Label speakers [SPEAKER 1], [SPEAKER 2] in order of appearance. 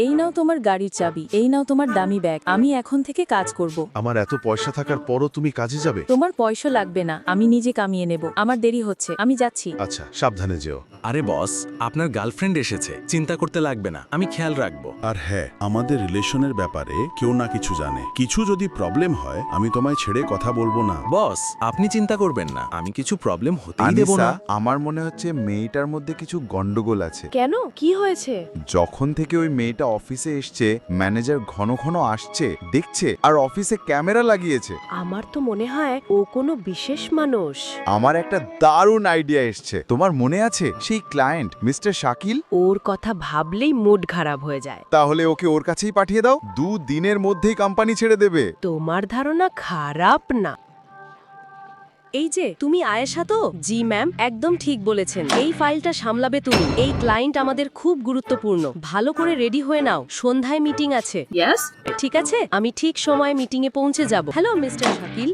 [SPEAKER 1] এই নাও তোমার গাড়ির চাবি, এই নাও তোমার দামি ব্যাগ। আমি এখন থেকে কাজ করব।
[SPEAKER 2] আমার এত পয়সা থাকার পরও তুমি কাজে যাবে?
[SPEAKER 1] তোমার পয়সা লাগবে না, আমি নিজে কামিয়ে নেব। আমার দেরি হচ্ছে, আমি যাচ্ছি।
[SPEAKER 2] আচ্ছা, সাবধানে যেও।
[SPEAKER 3] আরে বস, আপনার গার্লফ্রেন্ড এসেছে, চিন্তা করতে লাগবে না, আমি খেয়াল রাখবো।
[SPEAKER 4] আর হ্যাঁ, আমাদের রিলেশনের ব্যাপারে কেউ না কিছু জানে। কিছু যদি প্রবলেম হয় আমি তোমায় ছেড়ে কথা বলবো না।
[SPEAKER 3] বস, আপনি চিন্তা করবেন না, আমি কিছু প্রবলেম হতেই দেব
[SPEAKER 5] আনিসা,
[SPEAKER 3] না।
[SPEAKER 5] আমার মনে হচ্ছে মেয়েটার মধ্যে কিছু গন্ডগোল আছে।
[SPEAKER 6] কেন, কি হয়েছে?
[SPEAKER 5] যখন থেকে ওই মেয়েটা অফিসে এসছে, ম্যানেজার ঘন ঘন আসছে, দেখছে, আর অফিসে ক্যামেরা লাগিয়েছে।
[SPEAKER 6] আমার তো মনে হয় ও কোনো বিশেষ মানুষ।
[SPEAKER 5] আমার একটা দারুণ আইডিয়া এসছে। তোমার মনে আছে সেই ক্লায়েন্ট মিস্টার শাকিল?
[SPEAKER 6] ওর কথা ভাবলেই মুড খারাপ হয়ে যায়।
[SPEAKER 5] তাহলে ওকে ওর কাছেই পাঠিয়ে দাও, 2 দিনের মধ্যেই কোম্পানি ছেড়ে দেবে।
[SPEAKER 6] তোমার ধারণা খারাপ না। এই যে তুমি আয়েশা তো? জি ম্যাম, একদম ঠিক বলেছেন। এই ফাইলটা সামলাবে তুমি। এই ক্লায়েন্ট আমাদের খুব গুরুত্বপূর্ণ। ভালো করে রেডি হয়ে নাও, সন্ধ্যায় মিটিং আছে। ঠিক আছে, আমি ঠিক সময়ে মিটিং এ পৌঁছে যাব। Hello mister Shakil,